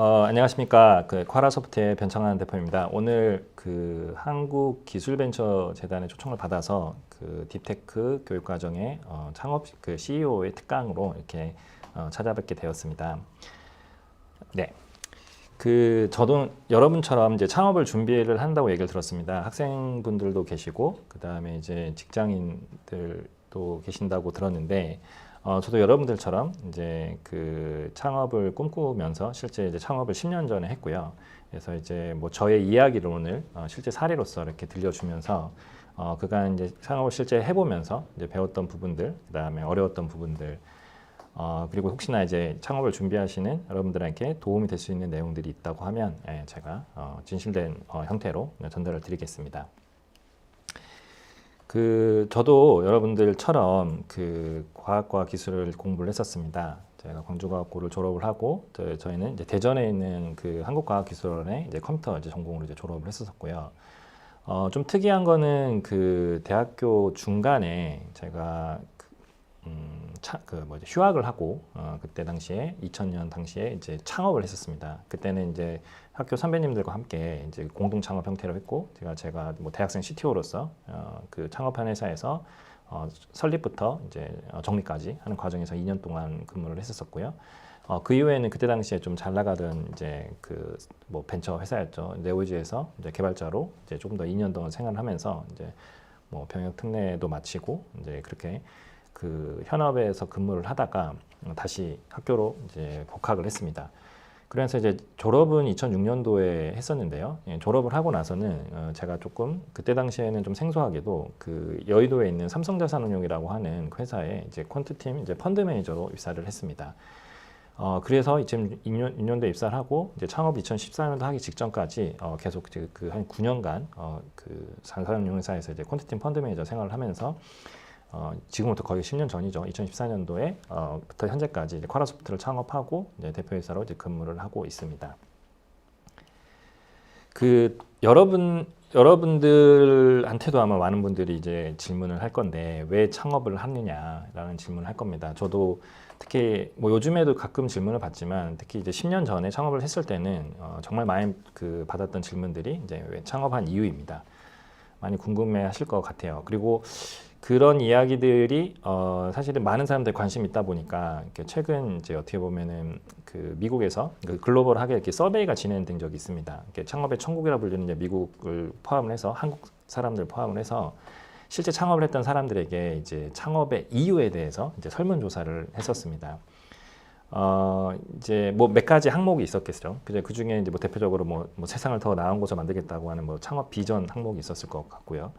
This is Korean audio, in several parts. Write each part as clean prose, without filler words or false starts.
안녕하십니까. 콰라소프트의 변창환 대표입니다. 오늘 한국기술벤처재단의 초청을 받아서 딥테크 교육과정의 창업 CEO의 특강으로 이렇게 찾아뵙게 되었습니다. 네. 저도 여러분처럼 이제 창업을 준비를 한다고 얘기를 들었습니다. 학생분들도 계시고, 그 다음에 이제 직장인들도 계신다고 들었는데, 저도 여러분들처럼 이제 창업을 꿈꾸면서 실제 이제 창업을 10년 전에 했고요. 그래서 이제 뭐 저의 이야기를 오늘 실제 사례로서 이렇게 들려주면서 그간 이제 창업을 실제 해보면서 이제 배웠던 부분들, 그 다음에 어려웠던 부분들, 그리고 혹시나 이제 창업을 준비하시는 여러분들에게 도움이 될 수 있는 내용들이 있다고 하면 제가 진실된 형태로 전달을 드리겠습니다. 저도 여러분들처럼 과학과 기술을 공부를 했었습니다. 제가 광주과학고를 졸업을 하고 저희는 이제 대전에 있는 한국과학기술원에 이제 컴퓨터 이제 전공으로 이제 졸업을 했었고요. 좀 특이한 거는 대학교 중간에 제가 휴학을 하고 그때 당시에 2000년 당시에 이제 창업을 했었습니다. 그때는 이제 학교 선배님들과 함께 이제 공동 창업 형태로 했고 제가 뭐 대학생 CTO로서 창업한 회사에서 설립부터 이제 정리까지 하는 과정에서 2년 동안 근무를 했었고요. 그 이후에는 그때 당시에 좀 잘 나가던 이제 뭐 벤처 회사였죠. 네오지에서 이제 개발자로 이제 조금 더 2년 동안 생활을 하면서 이제 뭐 병역 특례도 마치고 이제 그렇게 현업에서 근무를 하다가 다시 학교로 이제 복학을 했습니다. 그래서 이제 졸업은 2006년도에 했었는데요. 졸업을 하고 나서는 제가 조금 그때 당시에는 좀 생소하게도 여의도에 있는 삼성자산운용이라고 하는 회사에 이제 퀀트팀 이제 펀드 매니저로 입사를 했습니다. 그래서 2006년도에 입사를 하고 이제 창업 2014년도 하기 직전까지 계속 한 9년간 자산운용회사에서 이제 퀀트팀 펀드 매니저 생활을 하면서 지금부터 거의 10년 전이죠. 2014년도에 부터 현재까지 이제 콰라소프트를 창업하고 이제 대표이사로 이제 근무를 하고 있습니다. 여러분들한테도 아마 많은 분들이 이제 질문을 할 건데 왜 창업을 하느냐라는 질문을 할 겁니다. 저도 특히 뭐 요즘에도 가끔 질문을 받지만 특히 이제 10년 전에 창업을 했을 때는 정말 많이 받았던 질문들이 이제 왜 창업한 이유입니다. 많이 궁금해하실 것 같아요. 그리고 그런 이야기들이 사실은 많은 사람들이 관심이 있다 보니까 최근 이제 어떻게 보면은 미국에서 글로벌하게 이렇게 서베이가 진행된 적이 있습니다. 창업의 천국이라 불리는 이제 미국을 포함을 해서 한국 사람들 포함을 해서 실제 창업을 했던 사람들에게 이제 창업의 이유에 대해서 이제 설문조사를 했었습니다. 이제 뭐 몇 가지 항목이 있었겠죠. 그 중에 이제 뭐 대표적으로 뭐 세상을 더 나은 곳을 만들겠다고 하는 뭐 창업 비전 항목이 있었을 것 같고요.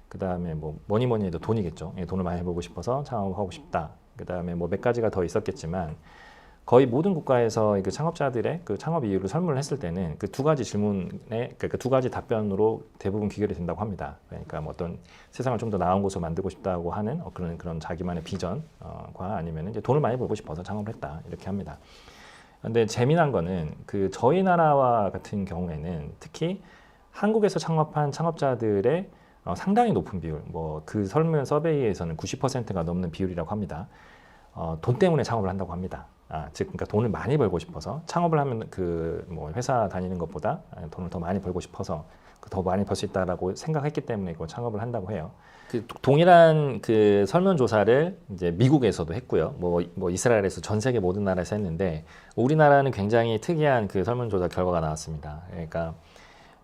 그 다음에 뭐 뭐니 해도 돈이겠죠. 돈을 많이 벌고 싶어서 창업하고 싶다. 그 다음에 뭐 몇 가지가 더 있었겠지만 거의 모든 국가에서 창업자들의 창업 이유를 설문을 했을 때는 두 가지 질문에 두 가지 답변으로 대부분 귀결이 된다고 합니다. 그러니까 뭐 어떤 세상을 좀 더 나은 곳으로 만들고 싶다고 하는 그런 자기만의 비전과 아니면 이제 돈을 많이 벌고 싶어서 창업을 했다 이렇게 합니다. 근데 재미난 거는 저희 나라와 같은 경우에는 특히 한국에서 창업한 창업자들의 상당히 높은 비율, 설문 서베이에서는 90%가 넘는 비율이라고 합니다. 돈 때문에 창업을 한다고 합니다. 그러니까 돈을 많이 벌고 싶어서 창업을 하면 뭐 회사 다니는 것보다 돈을 더 많이 벌고 싶어서 더 많이 벌 수 있다라고 생각했기 때문에 창업을 한다고 해요. 동일한 설문조사를 이제 미국에서도 했고요. 뭐 이스라엘에서 전 세계 모든 나라에서 했는데 우리나라는 굉장히 특이한 설문조사 결과가 나왔습니다. 그러니까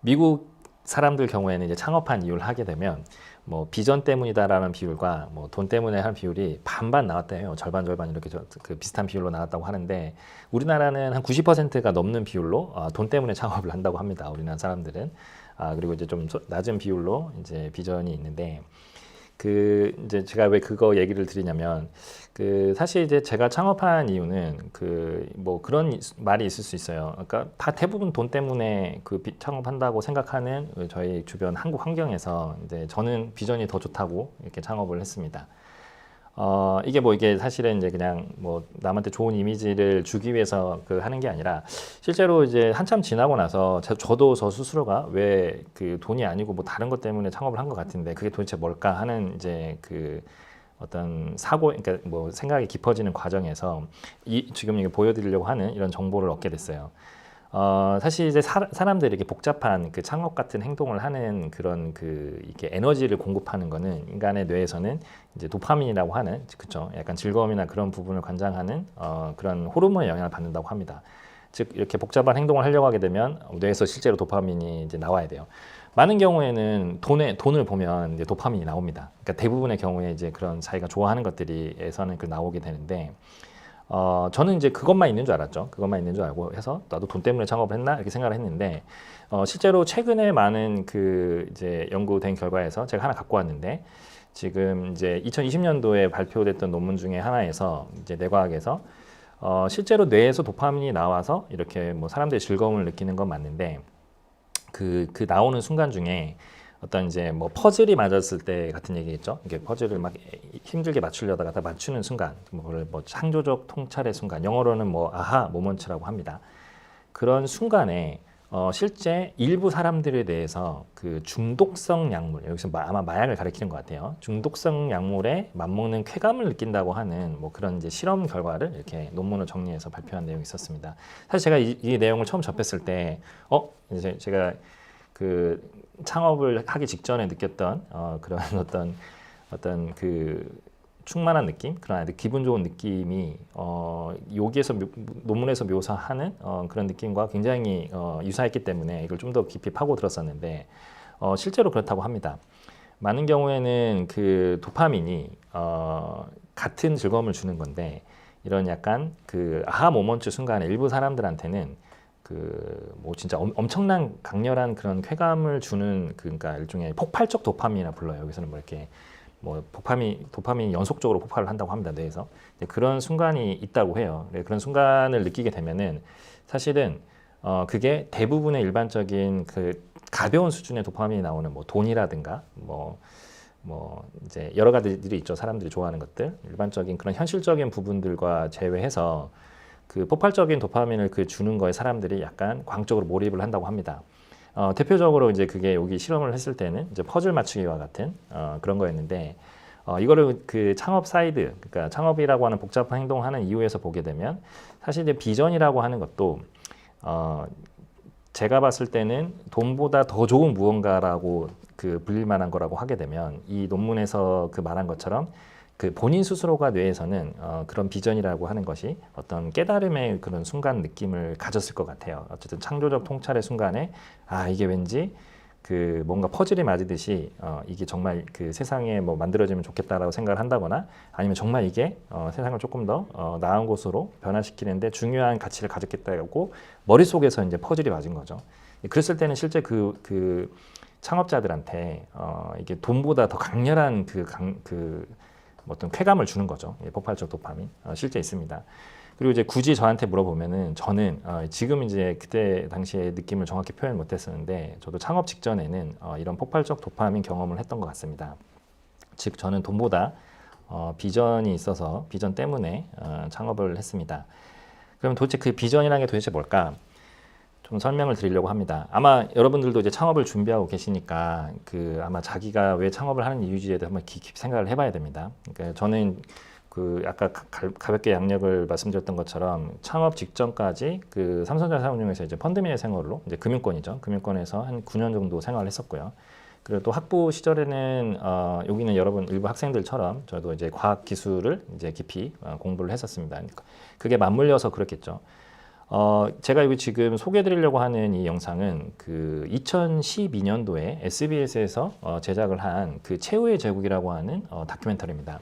미국 사람들 경우에는 이제 창업한 이유를 하게 되면 뭐 비전 때문이다라는 비율과 뭐 돈 때문에 한 비율이 반반 나왔다 해요. 절반 이렇게 비슷한 비율로 나왔다고 하는데 우리나라는 한 90%가 넘는 비율로 돈 때문에 창업을 한다고 합니다. 우리나라 사람들은 그리고 이제 좀 낮은 비율로 이제 비전이 있는데 이제 제가 왜 그거 얘기를 드리냐면 사실 이제 제가 창업한 이유는 뭐 그런 말이 있을 수 있어요. 그러니까 다 대부분 돈 때문에 창업한다고 생각하는 저희 주변 한국 환경에서 이제 저는 비전이 더 좋다고 이렇게 창업을 했습니다. 이게 사실은 이제 그냥 뭐 남한테 좋은 이미지를 주기 위해서 하는 게 아니라 실제로 이제 한참 지나고 나서 저도 저 스스로가 왜 돈이 아니고 뭐 다른 것 때문에 창업을 한 것 같은데 그게 도대체 뭘까 하는 이제 어떤 그러니까 뭐 생각이 깊어지는 과정에서 지금 이게 보여드리려고 하는 이런 정보를 얻게 됐어요. 사실 이제 사람들이 이렇게 복잡한 그 창업 같은 행동을 하는 그런 그 이렇게 에너지를 공급하는 거는 인간의 뇌에서는 이제 도파민이라고 하는 그쵸 약간 즐거움이나 그런 부분을 관장하는 그런 호르몬의 영향을 받는다고 합니다. 즉 이렇게 복잡한 행동을 하려고 하게 되면 뇌에서 실제로 도파민이 이제 나와야 돼요. 많은 경우에는 돈을 보면 이제 도파민이 나옵니다. 그러니까 대부분의 경우에 이제 그런 자기가 좋아하는 것들이에서는 그 나오게 되는데. 저는 이제 그것만 있는 줄 알았죠. 그것만 있는 줄 알고 해서 나도 돈 때문에 창업을 했나 이렇게 생각을 했는데 실제로 최근에 많은 그 이제 연구된 결과에서 제가 하나 갖고 왔는데 지금 이제 2020년도에 발표됐던 논문 중에 하나에서 이제 뇌과학에서 실제로 뇌에서 도파민이 나와서 이렇게 뭐 사람들이 즐거움을 느끼는 건 맞는데 그 나오는 순간 중에 어떤 이제 뭐 퍼즐이 맞았을 때 같은 얘기겠죠. 이게 퍼즐을 막 힘들게 맞추려다가 다 맞추는 순간, 뭐 창조적 통찰의 순간, 영어로는 뭐 아하 모먼트라고 합니다. 그런 순간에 실제 일부 사람들에 대해서 그 중독성 약물, 여기서 아마 마약을 가리키는 것 같아요. 중독성 약물에 맞먹는 쾌감을 느낀다고 하는 뭐 그런 이제 실험 결과를 이렇게 논문을 정리해서 발표한 내용이 있었습니다. 사실 제가 이 내용을 처음 접했을 때, 이제 제가 그 창업을 하기 직전에 느꼈던 그런 어떤 그 충만한 느낌, 그런 아주 기분 좋은 느낌이 여기에서 논문에서 묘사하는 그런 느낌과 굉장히 유사했기 때문에 이걸 좀 더 깊이 파고들었었는데 실제로 그렇다고 합니다. 많은 경우에는 그 도파민이 같은 즐거움을 주는 건데 이런 약간 그 아하 모먼트 순간에 일부 사람들한테는 그 뭐 진짜 엄청난 강렬한 그런 쾌감을 주는 그러니까 일종의 폭발적 도파민이라 불러요. 여기서는 뭐 이렇게 뭐 도파민이 연속적으로 폭발을 한다고 합니다. 뇌에서 그런 순간이 있다고 해요. 그런 순간을 느끼게 되면은 사실은 그게 대부분의 일반적인 그 가벼운 수준의 도파민이 나오는 뭐 돈이라든가 뭐 이제 여러 가지들이 있죠. 사람들이 좋아하는 것들 일반적인 그런 현실적인 부분들과 제외해서 그 폭발적인 도파민을 그 주는 거에 사람들이 약간 광적으로 몰입을 한다고 합니다. 대표적으로 이제 그게 여기 실험을 했을 때는 이제 퍼즐 맞추기와 같은 그런 거였는데 이거를 그 창업 사이드, 그러니까 창업이라고 하는 복잡한 행동을 하는 이유에서 보게 되면 사실 이제 비전이라고 하는 것도 제가 봤을 때는 돈보다 더 좋은 무언가라고 그 불릴 만한 거라고 하게 되면 이 논문에서 그 말한 것처럼 그 본인 스스로가 뇌에서는 그런 비전이라고 하는 것이 어떤 깨달음의 그런 순간 느낌을 가졌을 것 같아요. 어쨌든 창조적 통찰의 순간에 이게 왠지 그 뭔가 퍼즐이 맞으듯이 이게 정말 그 세상에 뭐 만들어지면 좋겠다라고 생각을 한다거나 아니면 정말 이게 세상을 조금 더 나은 곳으로 변화시키는데 중요한 가치를 가졌겠다고 머릿속에서 이제 퍼즐이 맞은 거죠. 그랬을 때는 실제 그 창업자들한테 이게 돈보다 더 강렬한 어떤 쾌감을 주는 거죠. 폭발적 도파민 실제 있습니다. 그리고 이제 굳이 저한테 물어보면은 저는 지금 이제 그때 당시에 느낌을 정확히 표현 못했었는데 저도 창업 직전에는 이런 폭발적 도파민 경험을 했던 것 같습니다. 즉 저는 돈보다 비전이 있어서 비전 때문에 창업을 했습니다. 그럼 도대체 그 비전이라는 게 도대체 뭘까? 좀 설명을 드리려고 합니다. 아마 여러분들도 이제 창업을 준비하고 계시니까 그 아마 자기가 왜 창업을 하는 이유지에 대해서 한번 깊이 생각을 해봐야 됩니다. 그러니까 저는 그 아까 가볍게 양력을 말씀드렸던 것처럼 창업 직전까지 그 삼성전자 상업용에서 이제 펀드매니저 생활로 이제 금융권이죠. 금융권에서 한 9년 정도 생활을 했었고요. 그리고 또 학부 시절에는 여기는 여러분 일부 학생들처럼 저도 이제 과학 기술을 이제 깊이 공부를 했었습니다. 그게 맞물려서 그렇겠죠. 제가 여기 지금 소개해드리려고 하는 이 영상은 그 2012년도에 SBS에서 제작을 한 그 최후의 제국이라고 하는 다큐멘터리입니다.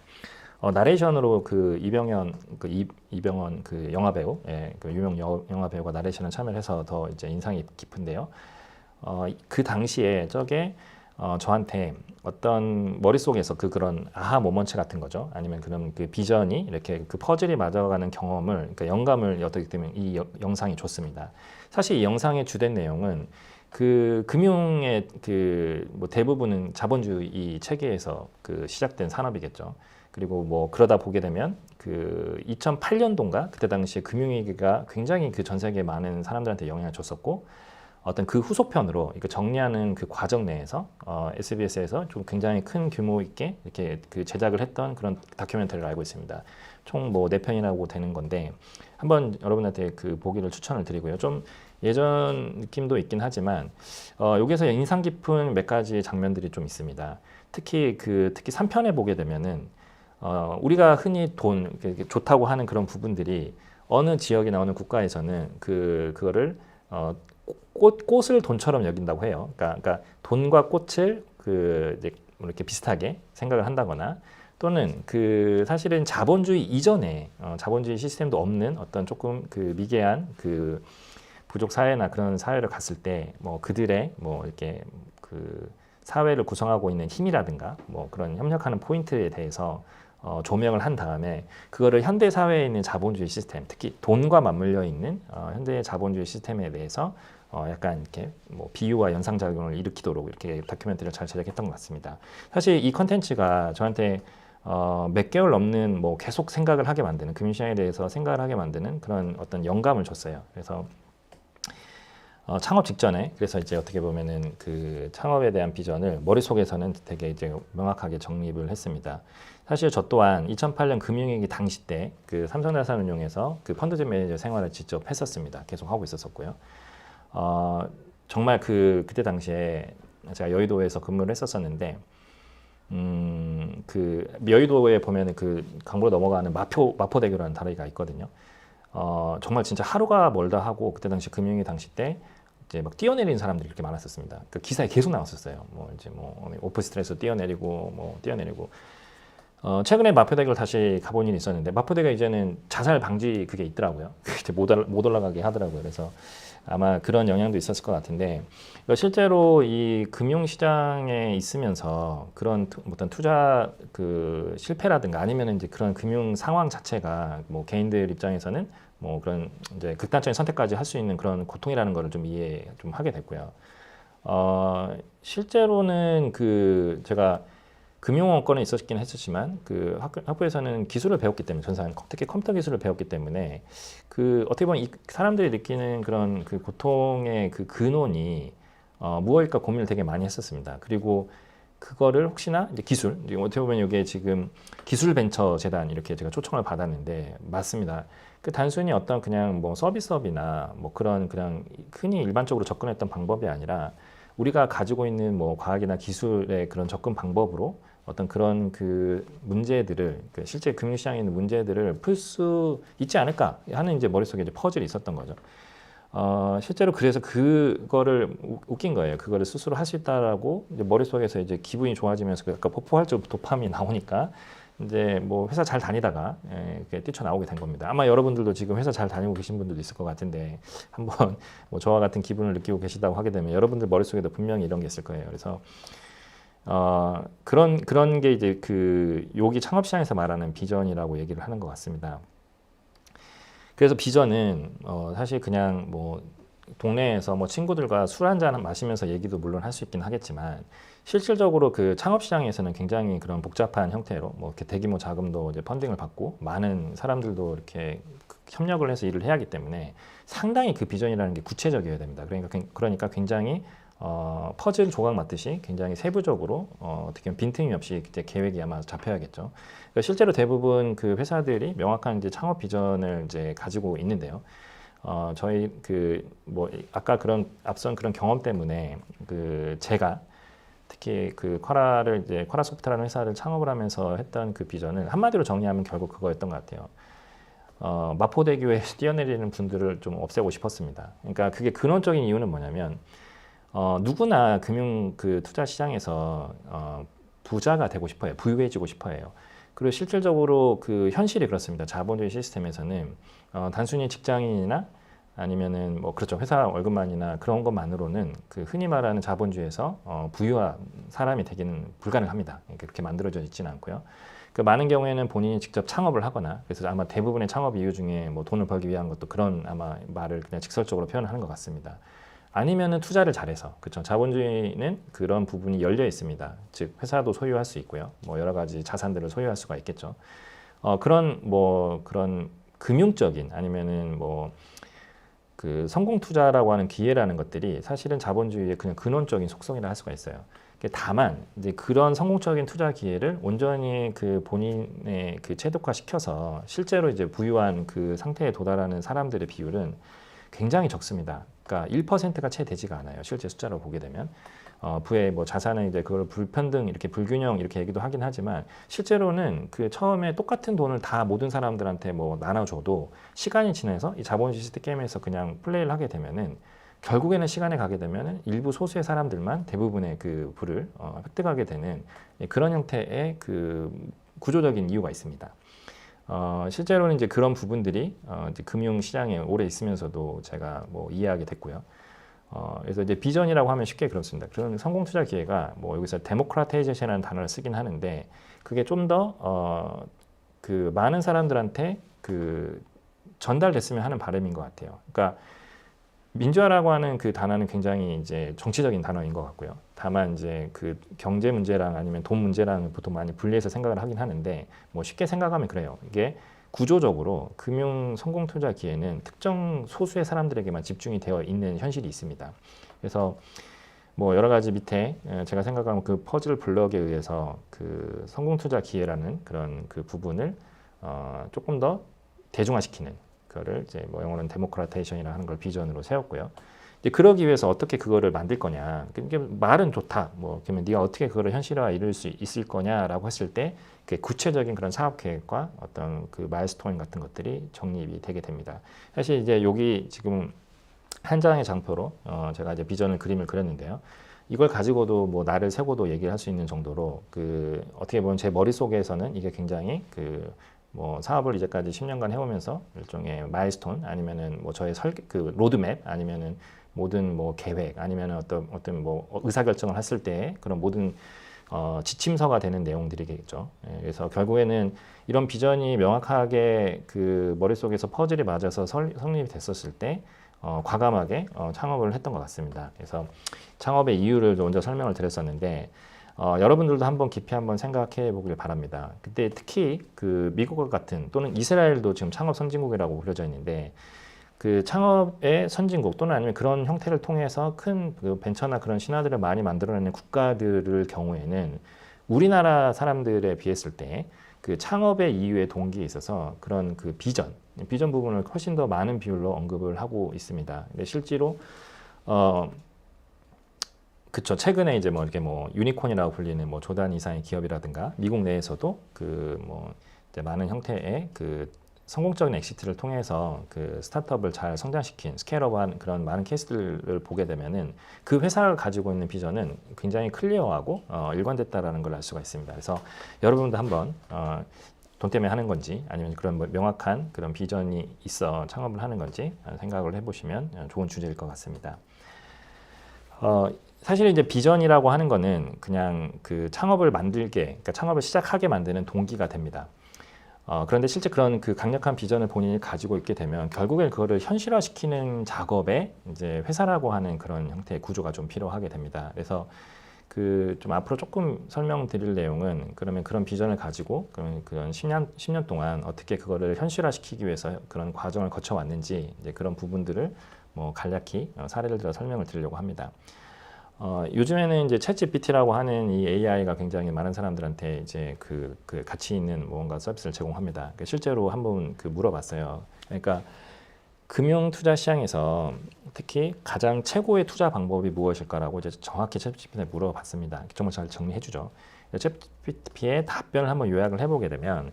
나레이션으로 그 이병헌 그 영화 배우, 그 유명 영화 배우가 나레이션을 참여해서 더 이제 인상이 깊은데요. 그 당시에 저게 저한테 어떤 머릿속에서 그런 아하 모먼트 같은 거죠. 아니면 그런 그 비전이 이렇게 그 퍼즐이 맞아가는 경험을, 그러니까 영감을 어떻게 되면 이 영상이 줬습니다. 사실 이 영상의 주된 내용은 그 금융의 그 뭐 대부분은 자본주의 체계에서 그 시작된 산업이겠죠. 그리고 뭐 그러다 보게 되면 그 2008년도인가 그때 당시에 금융위기가 굉장히 그 전 세계 많은 사람들한테 영향을 줬었고 어떤 그 후속편으로 이거 정리하는 그 과정 내에서 SBS에서 좀 굉장히 큰 규모 있게 이렇게 그 제작을 했던 그런 다큐멘터리를 알고 있습니다. 총 뭐 4편이라고 되는 건데 한번 여러분한테 그 보기를 추천을 드리고요. 좀 예전 느낌도 있긴 하지만 여기서 인상 깊은 몇 가지 장면들이 좀 있습니다. 특히 3편에 보게 되면은 우리가 흔히 돈 좋다고 하는 그런 부분들이 어느 지역이나 어느 국가에서는 그거를 꽃을 돈처럼 여긴다고 해요. 그러니까 돈과 꽃을 이제 이렇게 비슷하게 생각을 한다거나 또는 사실은 자본주의 이전에 자본주의 시스템도 없는 어떤 조금 미개한 부족 사회나 그런 사회를 갔을 때 뭐 그들의 뭐 이렇게 사회를 구성하고 있는 힘이라든가 뭐 그런 협력하는 포인트에 대해서 조명을 한 다음에 그거를 현대 사회에 있는 자본주의 시스템, 특히 돈과 맞물려 있는 현대 자본주의 시스템에 대해서 약간 이렇게 뭐 비유와 연상작용을 일으키도록 이렇게 다큐멘터리를 잘 제작했던 것 같습니다. 사실 이 컨텐츠가 저한테 몇 개월 넘는 뭐 계속 생각을 하게 만드는 금융시장에 대해서 생각을 하게 만드는 그런 어떤 영감을 줬어요. 그래서 창업 직전에 그래서 이제 어떻게 보면은 창업에 대한 비전을 머릿속에서는 되게 이제 명확하게 정립을 했습니다. 사실 저 또한 2008년 금융위기 당시 때 삼성자산운용에서 펀드즈 매니저 생활을 직접 했었습니다. 계속 하고 있었었고요. 정말 그때 당시에 제가 여의도에서 근무를 했었었는데 여의도에 보면은 강보로 넘어가는 마포대교라는 다리가 있거든요. 정말 진짜 하루가 멀다 하고 그때 당시 금융위기 당시 때 이제 막 뛰어내리는 사람들이 이렇게 많았었습니다. 기사에 계속 나왔었어요. 뭐 이제 뭐 오프스트레스 뛰어내리고 최근에 마포대교를 다시 가본 일이 있었는데 마포대가 이제는 자살 방지 그게 있더라고요. 이제 못 올라가게 하더라고요. 그래서 아마 그런 영향도 있었을 것 같은데 실제로 이 금융시장에 있으면서 그런 어떤 투자 실패라든가 아니면 이제 그런 금융 상황 자체가 뭐 개인들 입장에서는 뭐 그런 이제 극단적인 선택까지 할 수 있는 그런 고통이라는 거를 좀 이해 좀 하게 됐고요. 실제로는 제가 금융원권에 있었긴 했었지만 학부에서는 기술을 배웠기 때문에 전산 특히 컴퓨터 기술을 배웠기 때문에 어떻게 보면 이 사람들이 느끼는 그런 고통의 근원이 무엇일까 고민을 되게 많이 했었습니다. 그리고 그거를 혹시나 이제 기술 어떻게 보면 이게 지금 기술벤처 재단 이렇게 제가 초청을 받았는데 맞습니다. 단순히 어떤 그냥 뭐 서비스업이나 뭐 그런 그냥 흔히 일반적으로 접근했던 방법이 아니라 우리가 가지고 있는 뭐 과학이나 기술의 그런 접근 방법으로 어떤 그런 문제들을 실제 금융시장에 있는 문제들을 풀 수 있지 않을까 하는 이제 머릿속에 이제 퍼즐이 있었던 거죠. 실제로 그래서 그거를 웃긴 거예요. 그거를 스스로 할 수 있다라고 이제 머릿속에서 이제 기분이 좋아지면서 아까 폭포활적 도파민이 나오니까 이제 뭐 회사 잘 다니다가 이렇게 뛰쳐나오게 된 겁니다. 아마 여러분들도 지금 회사 잘 다니고 계신 분들도 있을 것 같은데 한번 뭐 저와 같은 기분을 느끼고 계시다고 하게 되면 여러분들 머릿속에도 분명히 이런 게 있을 거예요. 그래서 그런 게 이제 여기 창업시장에서 말하는 비전이라고 얘기를 하는 것 같습니다. 그래서 비전은 사실 그냥 뭐 동네에서 뭐 친구들과 술 한잔 마시면서 얘기도 물론 할 수 있긴 하겠지만 실질적으로 창업시장에서는 굉장히 그런 복잡한 형태로 뭐 이렇게 대규모 자금도 이제 펀딩을 받고 많은 사람들도 이렇게 협력을 해서 일을 해야 하기 때문에 상당히 비전이라는 게 구체적이어야 됩니다. 그러니까 굉장히 퍼즐 조각 맞듯이 굉장히 세부적으로 어떻게 보면 빈틈이 없이 이제 계획이 아마 잡혀야겠죠. 그러니까 실제로 대부분 회사들이 명확한 이제 창업 비전을 이제 가지고 있는데요. 저희 뭐 아까 앞선 그런 경험 때문에 제가 특히 쿼라 소프트라는 회사를 창업을 하면서 했던 비전을 한마디로 정리하면 결국 그거였던 것 같아요. 마포대교에 뛰어내리는 분들을 좀 없애고 싶었습니다. 그러니까 그게 근원적인 이유는 뭐냐면 누구나 금융 투자 시장에서 부자가 되고 싶어요. 부유해지고 싶어요. 그리고 실질적으로 현실이 그렇습니다. 자본주의 시스템에서는 단순히 직장인이나 아니면은 뭐 그렇죠. 회사 월급만이나 그런 것만으로는 흔히 말하는 자본주의에서 부유한 사람이 되기는 불가능합니다. 그렇게 만들어져 있지는 않고요. 많은 경우에는 본인이 직접 창업을 하거나 그래서 아마 대부분의 창업 이유 중에 뭐 돈을 벌기 위한 것도 그런 아마 말을 그냥 직설적으로 표현하는 것 같습니다. 아니면은 투자를 잘해서 그렇죠. 자본주의는 그런 부분이 열려 있습니다. 즉 회사도 소유할 수 있고요. 뭐 여러 가지 자산들을 소유할 수가 있겠죠. 그런 금융적인 아니면은 성공 투자라고 하는 기회라는 것들이 사실은 자본주의의 그냥 근원적인 속성이라 할 수가 있어요. 다만 이제 그런 성공적인 투자 기회를 온전히 본인의 체득화 시켜서 실제로 이제 부유한 상태에 도달하는 사람들의 비율은 굉장히 적습니다. 그러니까 1%가 채 되지가 않아요. 실제 숫자로 보게 되면. 부의 뭐 자산은 이제 그걸 불평등 이렇게 불균형 이렇게 얘기도 하긴 하지만 실제로는 그 처음에 똑같은 돈을 다 모든 사람들한테 뭐 나눠줘도 시간이 지나서 이 자본주의 시스템 게임에서 그냥 플레이를 하게 되면은 결국에는 시간에 가게 되면은 일부 소수의 사람들만 대부분의 그 부를 획득하게 되는 그런 형태의 그 구조적인 이유가 있습니다. 실제로는 이제 그런 부분들이 이제 금융 시장에 오래 있으면서도 제가 뭐 이해하게 됐고요. 그래서 이제 비전이라고 하면 쉽게 그렇습니다. 그런 성공 투자 기회가 뭐 여기서 데모크라타이제이션이라는 단어를 쓰긴 하는데 그게 좀 더 그 많은 사람들한테 그 전달됐으면 하는 바람인 것 같아요. 그러니까 민주화라고 하는 그 단어는 굉장히 이제 정치적인 단어인 것 같고요. 다만 이제 그 경제 문제랑 아니면 돈 문제랑 보통 많이 분리해서 생각을 하긴 하는데 뭐 쉽게 생각하면 그래요. 이게 구조적으로 금융 성공 투자 기회는 특정 소수의 사람들에게만 집중이 되어 있는 현실이 있습니다. 그래서 뭐 여러 가지 밑에 제가 생각하는 그 퍼즐 블럭에 의해서 그 성공 투자 기회라는 그런 그 부분을 조금 더 대중화시키는 그거를 이제 뭐 영어로는 데모크라테이션이라 하는 걸 비전으로 세웠고요. 이제 그러기 위해서 어떻게 그거를 만들 거냐. 이게 말은 좋다. 뭐 그러면 네가 어떻게 그거를 현실화 이룰 수 있을 거냐라고 했을 때 그 구체적인 그런 사업 계획과 어떤 그 마일스톤 같은 것들이 정립이 되게 됩니다. 사실 이제 여기 지금 한 장의 장표로 제가 이제 비전을 그림을 그렸는데요. 이걸 가지고도 뭐 날을 세고도 얘기를 할 수 있는 정도로 그 어떻게 보면 제 머릿속에서는 이게 굉장히 그 뭐 사업을 이제까지 10년간 해오면서 일종의 마일스톤 아니면은 뭐 저의 그 로드맵 아니면은 모든 뭐 계획 아니면은 어떤 뭐 의사결정을 했을 때 그런 모든 지침서가 되는 내용들이겠죠. 그래서 결국에는 이런 비전이 명확하게 그 머릿속에서 퍼즐이 맞아서 성립이 됐었을 때 과감하게 창업을 했던 것 같습니다. 그래서 창업의 이유를 먼저 설명을 드렸었는데 여러분들도 한번 깊이 한번 생각해 보길 바랍니다. 그때 특히 그 미국과 같은 또는 이스라엘도 지금 창업 선진국이라고 불려져 있는데 그 창업의 선진국 또는 아니면 그런 형태를 통해서 큰 그 벤처나 그런 신화들을 많이 만들어내는 국가들의 경우에는 우리나라 사람들에 비했을 때 그 창업의 이유의 동기에 있어서 그런 그 비전 부분을 훨씬 더 많은 비율로 언급을 하고 있습니다. 근데 실제로 그쵸. 최근에 이제 뭐 이렇게 뭐 유니콘이라고 불리는 뭐 조단 이상의 기업이라든가 미국 내에서도 그 뭐 이제 많은 형태의 그 성공적인 엑시트를 통해서 그 스타트업을 잘 성장시킨 스케일업한 그런 많은 케이스들을 보게 되면은 그 회사가 가지고 있는 비전은 굉장히 클리어하고 일관됐다라는 걸 알 수가 있습니다. 그래서 여러분도 한번 돈 때문에 하는 건지 아니면 그런 뭐 명확한 그런 비전이 있어 창업을 하는 건지 생각을 해보시면 좋은 주제일 것 같습니다. 사실 이제 비전이라고 하는 거는 그냥 그 창업을 만들게, 그러니까 창업을 시작하게 만드는 동기가 됩니다. 그런데 실제 그런 그 강력한 비전을 본인이 가지고 있게 되면 결국엔 그거를 현실화시키는 작업에 이제 회사라고 하는 그런 형태의 구조가 좀 필요하게 됩니다. 그래서 그 좀 앞으로 조금 설명드릴 내용은 그러면 그런 비전을 가지고 그런 10년 동안 어떻게 그거를 현실화시키기 위해서 그런 과정을 거쳐왔는지 이제 그런 부분들을 뭐 간략히 사례를 들어 설명을 드리려고 합니다. 요즘에는 이제 챗GPT라고 하는 이 AI가 굉장히 많은 사람들한테 이제 그 가치 있는 뭔가 서비스를 제공합니다. 그러니까 실제로 한번 그 물어봤어요. 그러니까 금융 투자 시장에서 특히 가장 최고의 투자 방법이 무엇일까라고 이제 정확히 챗GPT에 물어봤습니다. 정말 잘 정리해주죠. 챗GPT의 답변을 한번 요약을 해보게 되면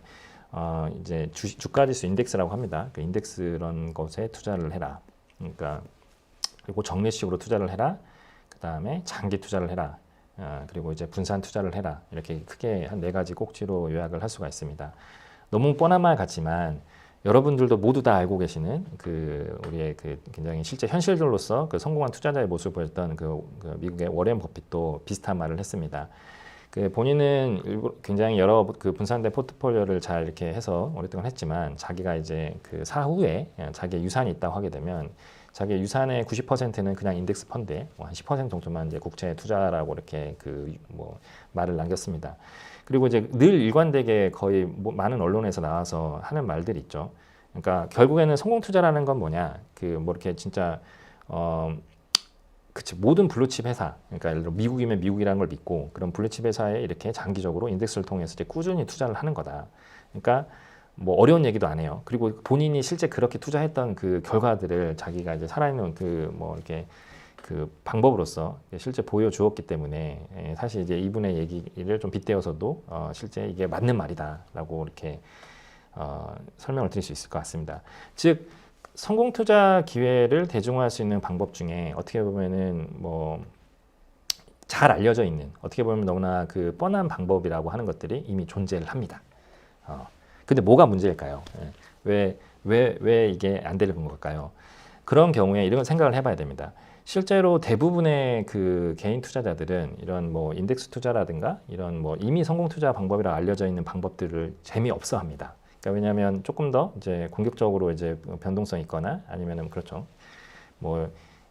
이제 주가지수 인덱스라고 합니다. 그 인덱스 이런 것에 투자를 해라. 그러니까 그리고 정례식으로 투자를 해라. 그 다음에 장기 투자를 해라. 그리고 이제 분산 투자를 해라. 이렇게 크게 한 4가지 꼭지로 요약을 할 수가 있습니다. 너무 뻔한 말 같지만 여러분들도 모두 다 알고 계시는 그 우리의 그 굉장히 실제 현실들로서 그 성공한 투자자의 모습을 보였던 그 미국의 워렌 버핏도 비슷한 말을 했습니다. 그 본인은 굉장히 여러 그 분산된 포트폴리오를 잘 이렇게 해서 오랫동안 했지만 자기가 이제 그 사후에 자기의 유산이 있다고 하게 되면 자기 유산의 90%는 그냥 인덱스 펀드에 한 10% 정도만 이제 국채 투자라고 이렇게 그 뭐 말을 남겼습니다. 그리고 이제 늘 일관되게 거의 뭐 많은 언론에서 나와서 하는 말들이 있죠. 그러니까 결국에는 성공 투자라는 건 뭐냐? 그 뭐 이렇게 진짜 그치 모든 블루칩 회사, 그러니까 예를 들어 미국이면 미국이라는 걸 믿고 그런 블루칩 회사에 이렇게 장기적으로 인덱스를 통해서 이제 꾸준히 투자를 하는 거다. 그러니까 뭐 어려운 얘기도 안 해요. 그리고 본인이 실제 그렇게 투자했던 그 결과들을 자기가 이제 살아있는 그 뭐 이렇게 그 방법으로서 실제 보여주었기 때문에 사실 이제 이분의 얘기를 좀 빗대어서도 실제 이게 맞는 말이다라고 이렇게 설명을 드릴 수 있을 것 같습니다. 즉 성공 투자 기회를 대중화할 수 있는 방법 중에 어떻게 보면은 뭐 잘 알려져 있는 어떻게 보면 너무나 그 뻔한 방법이라고 하는 것들이 이미 존재를 합니다. 근데 뭐가 문제일까요? 왜 이게 안 되는 걸까요? 그런 경우에 이런 생각을 해봐야 됩니다. 실제로 대부분의 그 개인 투자자들은 이런 뭐 인덱스 투자라든가 이런 뭐 이미 성공 투자 방법이라 알려져 있는 방법들을 재미없어 합니다. 그러니까 왜냐하면 조금 더 이제 공격적으로 이제 변동성 있거나 아니면은 그렇죠. 뭐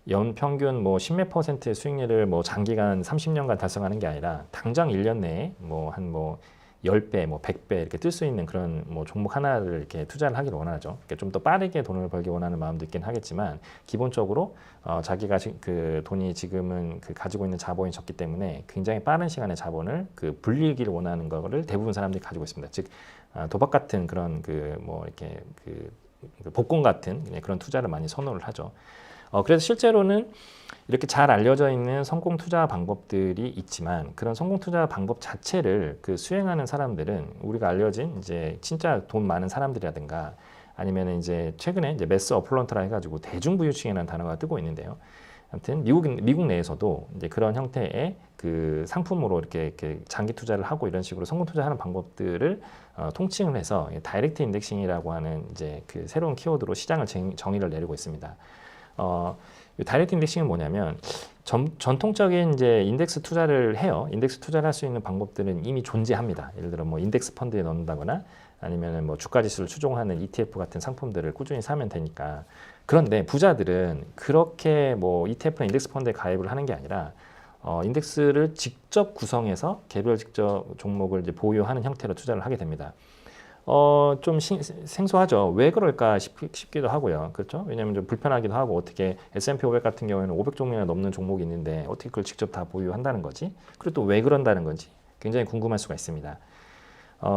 연평균 뭐 10몇 퍼센트의 수익률을 뭐 장기간 30년간 달성하는 게 아니라 당장 1년 내에 뭐 한 뭐 10배, 뭐 100배 이렇게 뜰 수 있는 그런 뭐 종목 하나를 이렇게 투자를 하기를 원하죠. 좀 더 빠르게 돈을 벌기 원하는 마음도 있긴 하겠지만 기본적으로 자기가 그 돈이 지금은 그 가지고 있는 자본이 적기 때문에 굉장히 빠른 시간에 자본을 그 불리기를 원하는 거를 대부분 사람들이 가지고 있습니다. 즉 도박 같은 그런 그 뭐 이렇게 그 복권 같은 그런 투자를 많이 선호를 하죠. 그래서 실제로는 이렇게 잘 알려져 있는 성공 투자 방법들이 있지만 그런 성공 투자 방법 자체를 그 수행하는 사람들은 우리가 알려진 이제 진짜 돈 많은 사람들이라든가 아니면 이제 최근에 이제 매스 어플런트라 해가지고 대중부유층이라는 단어가 뜨고 있는데요. 아무튼 미국 내에서도 이제 그런 형태의 그 상품으로 이렇게 장기 투자를 하고 이런 식으로 성공 투자하는 방법들을 통칭을 해서 다이렉트 인덱싱이라고 하는 이제 그 새로운 키워드로 시장을 정의를 내리고 있습니다. 다이렉트 인덱싱은 뭐냐면 전통적인 이제 인덱스 투자를 해요. 인덱스 투자를 할 수 있는 방법들은 이미 존재합니다. 예를 들어 뭐 인덱스 펀드에 넣는다거나 아니면 뭐 주가 지수를 추종하는 ETF 같은 상품들을 꾸준히 사면 되니까. 그런데 부자들은 그렇게 뭐 ETF나 인덱스 펀드에 가입을 하는 게 아니라 인덱스를 직접 구성해서 개별 직접 종목을 이제 보유하는 형태로 투자를 하게 됩니다. 좀 생소하죠. 왜 그럴까 싶기도 하고요. 그렇죠? 왜냐하면 좀 불편하기도 하고 어떻게 S&P 500 같은 경우에는 500종류나 넘는 종목이 있는데 어떻게 그걸 직접 다 보유한다는 거지? 그리고 또 왜 그런다는 건지 굉장히 궁금할 수가 있습니다.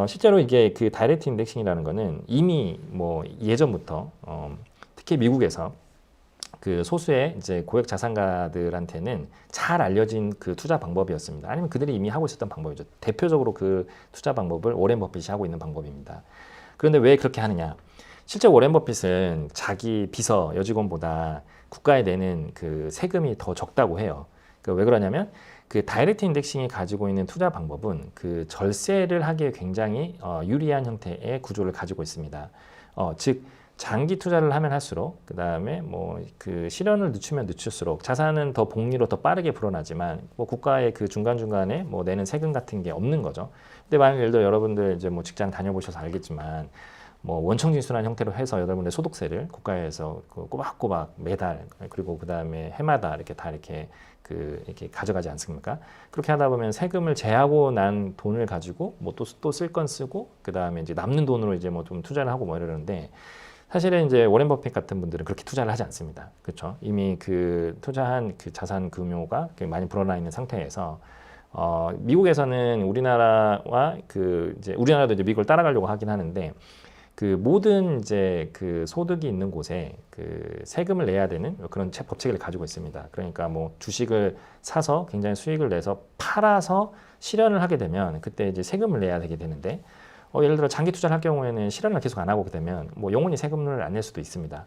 실제로 이게 그 다이렉트 인덱싱이라는 거는 이미 뭐 예전부터 특히 미국에서 그 소수의 이제 고액 자산가들한테는 잘 알려진 그 투자 방법이었습니다. 아니면 그들이 이미 하고 있었던 방법이죠. 대표적으로 그 투자 방법을 워렌 버핏이 하고 있는 방법입니다. 그런데 왜 그렇게 하느냐? 실제 워렌 버핏은 자기 비서 여직원보다 국가에 내는 그 세금이 더 적다고 해요. 왜 그러냐면 그 다이렉트 인덱싱이 가지고 있는 투자 방법은 그 절세를 하기에 굉장히 유리한 형태의 구조를 가지고 있습니다. 즉 장기 투자를 하면 할수록 그 다음에 뭐 그 실현을 늦추면 늦출수록 자산은 더 복리로 더 빠르게 불어나지만 뭐 국가의 그 중간중간에 뭐 내는 세금 같은 게 없는 거죠. 근데 만약 예를 들어 여러분들 이제 뭐 직장 다녀보셔서 알겠지만 뭐 원청징수라는 형태로 해서 여러분들 소득세를 국가에서 그 꼬박꼬박 매달 그리고 그 다음에 해마다 이렇게 다 이렇게 이렇게 가져가지 않습니까? 그렇게 하다 보면 세금을 제하고 난 돈을 가지고 뭐 또 쓸 건 쓰고 그 다음에 이제 남는 돈으로 이제 뭐 좀 투자를 하고 뭐 이러는데 사실은 이제 워렌 버핏 같은 분들은 그렇게 투자를 하지 않습니다. 그렇죠? 이미 그 투자한 그 자산 규모가 많이 불어나 있는 상태에서 미국에서는 우리나라와 그 이제 우리나라도 이제 미국을 따라가려고 하긴 하는데 그 모든 이제 그 소득이 있는 곳에 그 세금을 내야 되는 그런 법체계를 가지고 있습니다. 그러니까 뭐 주식을 사서 굉장히 수익을 내서 팔아서 실현을 하게 되면 그때 이제 세금을 내야 되게 되는데 예를 들어 장기 투자를 할 경우에는 실현을 계속 안 하고 되면 뭐 영원히 세금을 안 낼 수도 있습니다.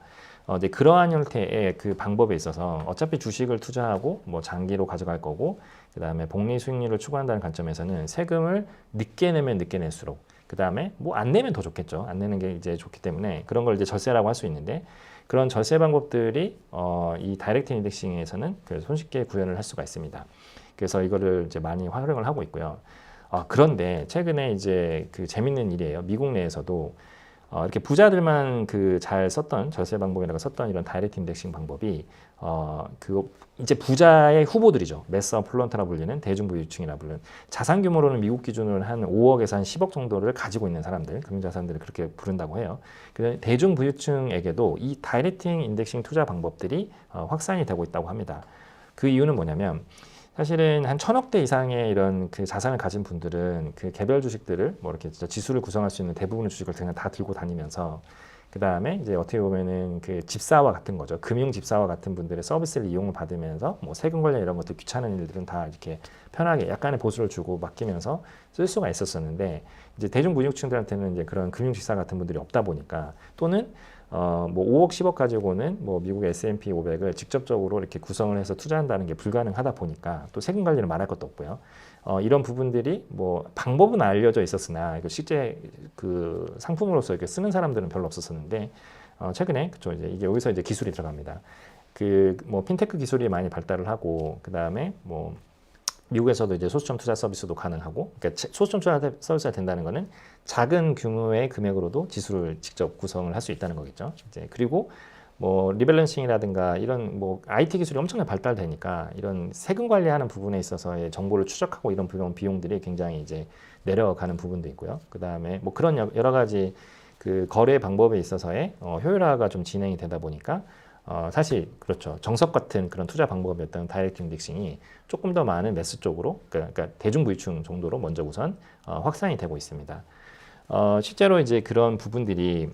이제 그러한 형태의 그 방법에 있어서 어차피 주식을 투자하고 뭐 장기로 가져갈 거고 그 다음에 복리 수익률을 추구한다는 관점에서는 세금을 늦게 내면 늦게 낼수록 그 다음에 뭐 안 내면 더 좋겠죠. 안 내는 게 이제 좋기 때문에 그런 걸 이제 절세라고 할 수 있는데 그런 절세 방법들이 이 다이렉트 인덱싱에서는 손쉽게 구현을 할 수가 있습니다. 그래서 이거를 이제 많이 활용을 하고 있고요. 그런데 최근에 이제 그 재밌는 일이에요. 미국 내에서도 이렇게 부자들만 그 잘 썼던 절세 방법이라고 썼던 이런 다이렉트 인덱싱 방법이 그 이제 부자의 후보들이죠. 매스 어플런트라 불리는 대중부유층이라 불리는 자산 규모로는 미국 기준으로 한 5억에서 한 10억 정도를 가지고 있는 사람들, 금융자산들을 그렇게 부른다고 해요. 그래서 대중부유층에게도 이 다이렉트 인덱싱 투자 방법들이 확산이 되고 있다고 합니다. 그 이유는 뭐냐면 사실은 한 1,000억대 이상의 이런 그 자산을 가진 분들은 그 개별 주식들을 뭐 이렇게 진짜 지수를 구성할 수 있는 대부분의 주식을 그냥 다 들고 다니면서 그 다음에 이제 어떻게 보면은 그 집사와 같은 거죠. 금융 집사와 같은 분들의 서비스를 이용을 받으면서 뭐 세금 관련 이런 것들 귀찮은 일들은 다 이렇게 편하게 약간의 보수를 주고 맡기면서 쓸 수가 있었었는데 이제 대중무역층들한테는 이제 그런 금융 집사 같은 분들이 없다 보니까 또는 뭐 5억, 10억 가지고는 뭐 미국 S&P 500을 직접적으로 이렇게 구성을 해서 투자한다는 게 불가능하다 보니까 또 세금 관리는 말할 것도 없고요. 이런 부분들이 뭐 방법은 알려져 있었으나 실제 그 상품으로서 이렇게 쓰는 사람들은 별로 없었었는데 최근에 그쵸 이제 이게 여기서 이제 기술이 들어갑니다. 그 뭐 핀테크 기술이 많이 발달을 하고 그 다음에 뭐 미국에서도 이제 소수점 투자 서비스도 가능하고, 그러니까 소수점 투자 서비스가 된다는 거는 작은 규모의 금액으로도 지수를 직접 구성을 할 수 있다는 거겠죠. 이제 그리고 뭐 리밸런싱이라든가 이런 뭐 IT 기술이 엄청나게 발달되니까 이런 세금 관리하는 부분에 있어서의 정보를 추적하고 이런 비용들이 굉장히 이제 내려가는 부분도 있고요. 그 다음에 뭐 그런 여러 가지 그 거래 방법에 있어서의 효율화가 좀 진행이 되다 보니까 사실 그렇죠. 정석 같은 그런 투자 방법이었던 다이렉트 인덱싱이 조금 더 많은 매수 쪽으로, 그러니까 대중부유층 정도로 먼저 우선 확산이 되고 있습니다. 실제로 이제 그런 부분들이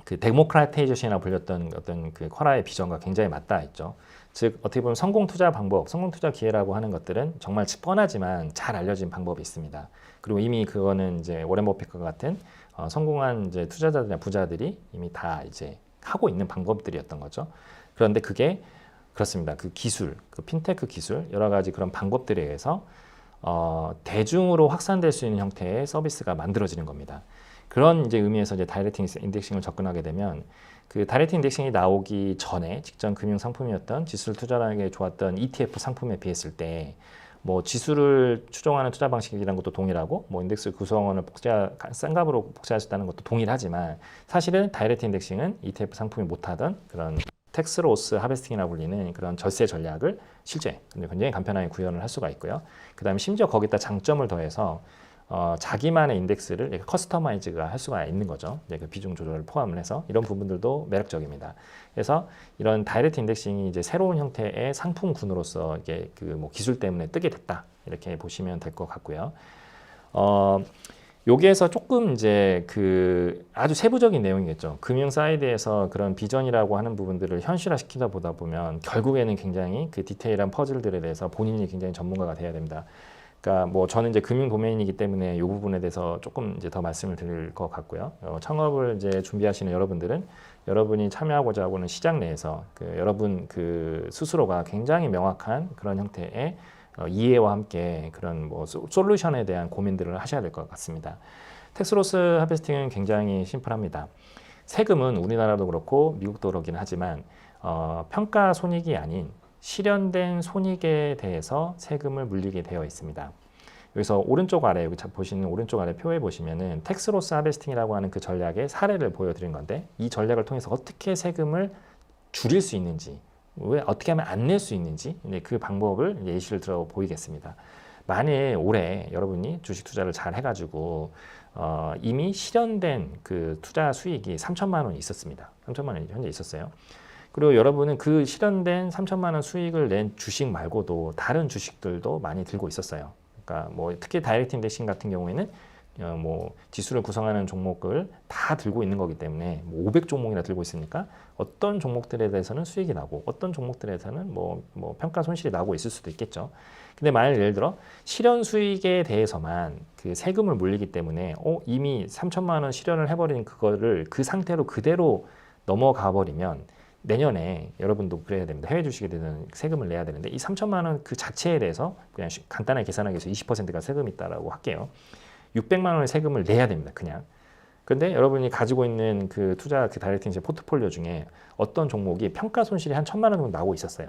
그 데모크라타이제이션이라고 불렸던 어떤 그 쿼라의 비전과 굉장히 맞닿아 있죠. 즉 어떻게 보면 성공 투자 방법, 성공 투자 기회라고 하는 것들은 정말 뻔하지만 잘 알려진 방법이 있습니다. 그리고 이미 그거는 이제 워렌 버핏과 같은 성공한 이제 투자자들이나 부자들이 이미 다 이제 하고 있는 방법들이었던 거죠. 그런데 그게 그렇습니다. 그 기술, 그 핀테크 기술, 여러 가지 그런 방법들에 의해서 대중으로 확산될 수 있는 형태의 서비스가 만들어지는 겁니다. 그런 이제 의미에서 이제 다이렉트 인덱싱을 접근하게 되면 그 다이렉트 인덱싱이 나오기 전에 직전 금융 상품이었던 지수를 투자하는 게 좋았던 ETF 상품에 비했을 때 뭐 지수를 추종하는 투자 방식이라는 것도 동일하고 뭐 인덱스 구성원을 싼 값으로 복제할 수 있다는 것도 동일하지만 사실은 다이렉트 인덱싱은 ETF 상품이 못하던 그런 텍스 로스 하베스팅이라고 불리는 그런 절세 전략을 실제 굉장히 간편하게 구현을 할 수가 있고요. 그 다음에 심지어 거기다 장점을 더해서 자기만의 인덱스를 커스터마이즈가 할 수가 있는 거죠. 이제 그 비중 조절을 포함을 해서 이런 부분들도 매력적입니다. 그래서 이런 다이렉트 인덱싱이 이제 새로운 형태의 상품군으로서 이게 그 뭐 기술 때문에 뜨게 됐다 이렇게 보시면 될 것 같고요. 여기에서 조금 이제 그 아주 세부적인 내용이겠죠. 금융 사이드에서 그런 비전이라고 하는 부분들을 현실화시키다 보다 보면 결국에는 굉장히 그 디테일한 퍼즐들에 대해서 본인이 굉장히 전문가가 돼야 됩니다. 그러니까 뭐 저는 이제 금융 도메인이기 때문에 이 부분에 대해서 조금 이제 더 말씀을 드릴 것 같고요. 창업을 이제 준비하시는 여러분들은 여러분이 참여하고자 하고는 시장 내에서 그 여러분 그 스스로가 굉장히 명확한 그런 형태의 이해와 함께 그런 뭐 솔루션에 대한 고민들을 하셔야 될 것 같습니다. 텍스로스 하베스팅은 굉장히 심플합니다. 세금은 우리나라도 그렇고 미국도 그렇긴 하지만 평가 손익이 아닌 실현된 손익에 대해서 세금을 물리게 되어 있습니다. 여기서 오른쪽 아래 여기 보시는 오른쪽 아래 표에 보시면은 텍스로스 하베스팅이라고 하는 그 전략의 사례를 보여드린 건데 이 전략을 통해서 어떻게 세금을 줄일 수 있는지 왜 어떻게 하면 안 낼 수 있는지 그 방법을 예시를 들어 보이겠습니다. 만일 올해 여러분이 주식 투자를 잘 해가지고 이미 실현된 그 투자 수익이 3천만 원이 있었습니다. 3천만 원이 현재 있었어요. 그리고 여러분은 그 실현된 3천만 원 수익을 낸 주식 말고도 다른 주식들도 많이 들고 있었어요. 그러니까 뭐 특히 다이렉트 인덱싱 같은 경우에는 뭐 지수를 구성하는 종목을 다 들고 있는 거기 때문에 뭐 500종목이나 들고 있으니까 어떤 종목들에 대해서는 수익이 나고 어떤 종목들에 대해서는 뭐 평가 손실이 나고 있을 수도 있겠죠. 근데 만약 예를 들어 실현 수익에 대해서만 그 세금을 물리기 때문에 이미 3천만 원 실현을 해버린 그거를 그 상태로 그대로 넘어가 버리면 내년에 여러분도 그래야 됩니다. 해외 주식에 대해서는 세금을 내야 되는데 이 3천만 원 그 자체에 대해서 그냥 간단하게 계산하기 위해서 20%가 세금이 있다라고 할게요. 600만 원의 세금을 내야 됩니다. 그냥. 근데 여러분이 가지고 있는 그 투자 그 다이렉트 인덱싱 포트폴리오 중에 어떤 종목이 평가 손실이 한 1,000만 원 정도 나오고 있었어요.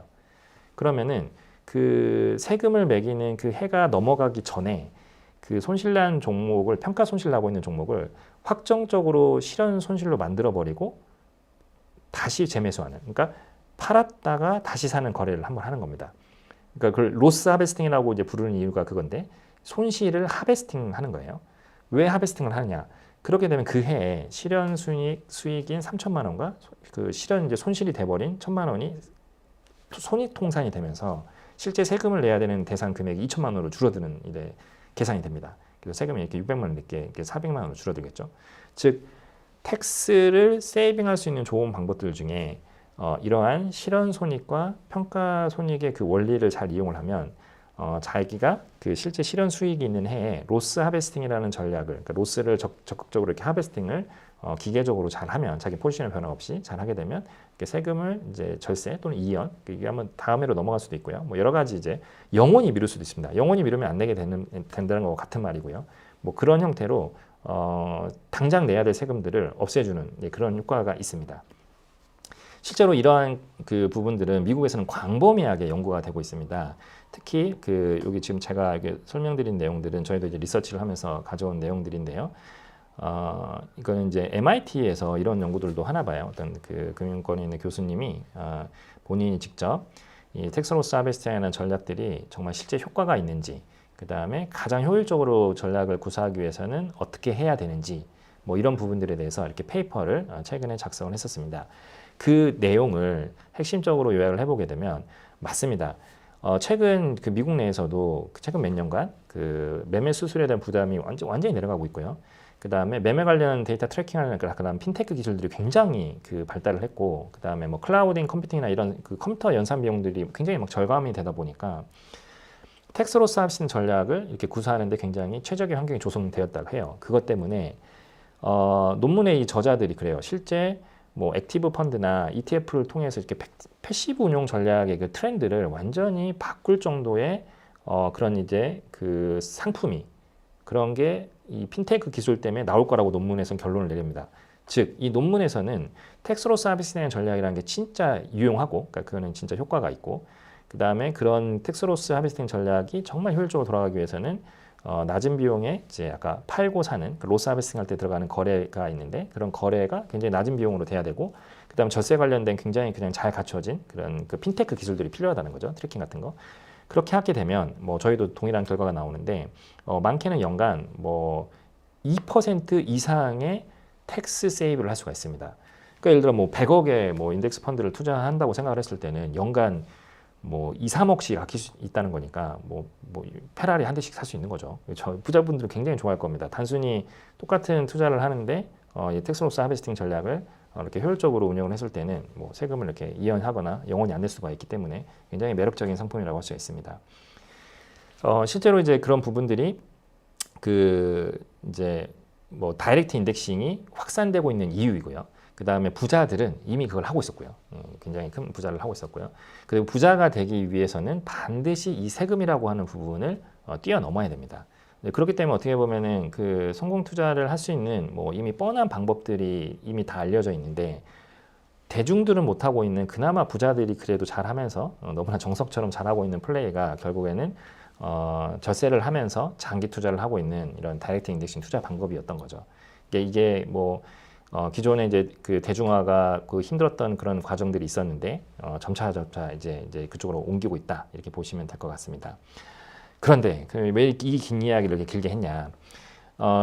그러면은 그 세금을 매기는 그 해가 넘어가기 전에 그 손실난 종목을 평가 손실 나고 있는 종목을 확정적으로 실현 손실로 만들어 버리고 다시 재매수하는, 그러니까 팔았다가 다시 사는 거래를 한번 하는 겁니다. 그러니까 그걸 로스 하베스팅이라고 이제 부르는 이유가 그건데 손실을 하베스팅 하는 거예요. 왜 하베스팅을 하느냐? 그렇게 되면 그 해에 실현 수익인 3천만 원과 그 실현 이제 손실이 돼버린 1,000만 원이 손익 통산이 되면서 실제 세금을 내야 되는 대상 금액이 2천만 원으로 줄어드는 이제 계산이 됩니다. 그래서 세금이 이렇게 600만 원 넘게 이렇게 400만 원으로 줄어들겠죠. 즉 텍스를 세이빙할 수 있는 좋은 방법들 중에 이러한 실현 손익과 평가 손익의 그 원리를 잘 이용을 하면 자기가 그 실제 실현 수익이 있는 해에 로스 하베스팅이라는 전략을, 그러니까 로스를 적극적으로 이렇게 하베스팅을 기계적으로 잘 하면, 자기 포지션의 변화 없이 잘 하게 되면 이렇게 세금을 이제 절세 또는 이연, 이게 한번 다음해로 넘어갈 수도 있고요. 뭐 여러 가지 이제 영원히 미룰 수도 있습니다. 영원히 미루면 안 내게 된다는 거와 같은 말이고요. 뭐 그런 형태로 당장 내야 될 세금들을 없애주는 그런 효과가 있습니다. 실제로 이러한 그 부분들은 미국에서는 광범위하게 연구가 되고 있습니다. 특히 그 여기 지금 제가 설명드린 내용들은 저희도 이제 리서치를 하면서 가져온 내용들인데요. 이거는 이제 MIT에서 이런 연구들도 하나 봐요. 어떤 그 금융권에 있는 교수님이 본인이 직접 이 텍스로스 하베스팅이라는 전략들이 정말 실제 효과가 있는지, 그 다음에 가장 효율적으로 전략을 구사하기 위해서는 어떻게 해야 되는지, 뭐 이런 부분들에 대해서 이렇게 페이퍼를 최근에 작성을 했었습니다. 그 내용을 핵심적으로 요약을 해보게 되면 맞습니다. 최근 그 미국 내에서도 최근 몇 년간 그 매매 수수료에 대한 부담이 완전히 내려가고 있고요. 그 다음에 매매 관련 데이터 트래킹하는 그다음 핀테크 기술들이 굉장히 그 발달을 했고, 그 다음에 뭐 클라우딩 컴퓨팅이나 이런 그 컴퓨터 연산 비용들이 굉장히 막 절감이 되다 보니까 텍스로스 하베스팅 전략을 이렇게 구사하는데 굉장히 최적의 환경이 조성되었다고 해요. 그것 때문에 논문의 이 저자들이 그래요. 실제 뭐 액티브 펀드나 ETF를 통해서 이렇게 패시브 운용 전략의 그 트렌드를 완전히 바꿀 정도의 그런 이제 그 상품이, 그런 게 이 핀테크 기술 때문에 나올 거라고 논문에서는 결론을 내립니다. 즉, 이 논문에서는 텍스로스 하베스팅 전략이라는 게 진짜 유용하고, 그러니까 그거는 진짜 효과가 있고, 그 다음에 그런 텍스로스 하베스팅 전략이 정말 효율적으로 돌아가기 위해서는 낮은 비용에 이제 아까 팔고 사는 그 로스 하베스팅 할 때 들어가는 거래가 있는데, 그런 거래가 굉장히 낮은 비용으로 돼야 되고, 그 다음 절세 관련된 굉장히 그냥 잘 갖춰진 그런 그 핀테크 기술들이 필요하다는 거죠. 트래킹 같은 거. 그렇게 하게 되면 뭐 저희도 동일한 결과가 나오는데 많게는 연간 뭐 2% 이상의 텍스 세이브를 할 수가 있습니다. 그러니까 예를 들어 뭐 100억의 뭐 인덱스 펀드를 투자한다고 생각을 했을 때는 연간 뭐 2, 3억씩 아낄 수 있다는 거니까 뭐 페라리 한 대씩 살 수 있는 거죠. 저 부자분들은 굉장히 좋아할 겁니다. 단순히 똑같은 투자를 하는데 이 텍스로스 하베스팅 전략을 이렇게 효율적으로 운영을 했을 때는 뭐 세금을 이렇게 이연하거나 영원히 안 낼 수가 있기 때문에 굉장히 매력적인 상품이라고 할 수 있습니다. 실제로 이제 그런 부분들이 그 이제 뭐 다이렉트 인덱싱이 확산되고 있는 이유이고요. 그 다음에 부자들은 이미 그걸 하고 있었고요. 굉장히 큰 부자를 하고 있었고요. 그리고 부자가 되기 위해서는 반드시 이 세금이라고 하는 부분을 뛰어넘어야 됩니다. 그렇기 때문에 어떻게 보면은 그 성공 투자를 할 수 있는 뭐 이미 뻔한 방법들이 이미 다 알려져 있는데, 대중들은 못하고 있는 그나마 부자들이 그래도 잘하면서 너무나 정석처럼 잘하고 있는 플레이가 결국에는 절세를 하면서 장기 투자를 하고 있는 이런 다이렉트 인덱싱 투자 방법이었던 거죠. 이게 뭐 기존에 이제 그 대중화가 그 힘들었던 그런 과정들이 있었는데 점차 이제 그쪽으로 옮기고 있다, 이렇게 보시면 될 것 같습니다. 그런데 왜 이 긴 이야기를 이렇게 길게 했냐?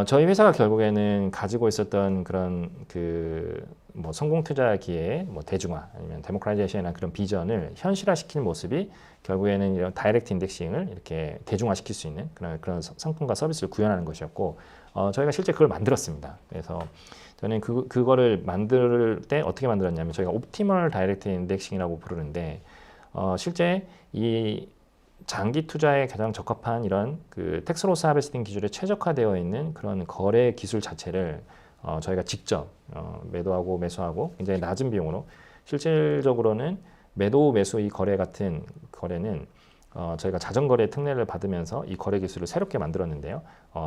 저희 회사가 결국에는 가지고 있었던 그런 그 뭐 성공 투자 기회의 뭐 대중화 아니면 데모크라이제이션이나 그런 비전을 현실화시키는 모습이 결국에는 이런 다이렉트 인덱싱을 이렇게 대중화시킬 수 있는 그런 상품과 서비스를 구현하는 것이었고, 저희가 실제 그걸 만들었습니다. 그래서 저는 그거를 만들 때 어떻게 만들었냐면, 저희가 옵티멀 다이렉트 인덱싱이라고 부르는데 실제 이 장기 투자에 가장 적합한 이런 그 텍스로스 하베스팅 기술에 최적화되어 있는 그런 거래 기술 자체를 저희가 직접 매도하고 매수하고 굉장히 낮은 비용으로, 실질적으로는 매도 매수 이 거래 같은 거래는 저희가 자전거래 특례를 받으면서 이 거래 기술을 새롭게 만들었는데요.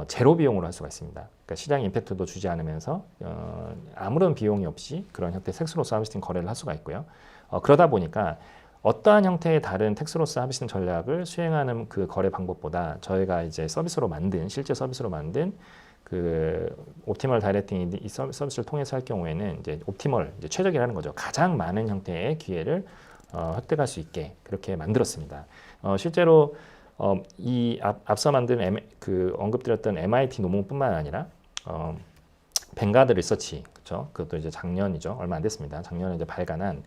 제로 비용으로 할 수가 있습니다. 그러니까 시장 임팩트도 주지 않으면서 아무런 비용이 없이 그런 형태의 텍스로스 하베스팅 거래를 할 수가 있고요. 그러다 보니까 어떠한 형태의 다른 텍스로스 하베스팅 전략을 수행하는 그 거래 방법보다 저희가 이제 실제 서비스로 만든 그 옵티멀 다이렉팅 이 서비스를 통해서 할 경우에는 이제 옵티멀, 이제 최적이라는 거죠. 가장 많은 형태의 기회를 획득할 수 있게 그렇게 만들었습니다. 실제로 이 앞서 만든 그 언급드렸던 MIT 논문뿐만 아니라 벵가드 리서치, 그렇죠? 그것도 이제 작년이죠. 얼마 안 됐습니다. 작년에 이제 발간한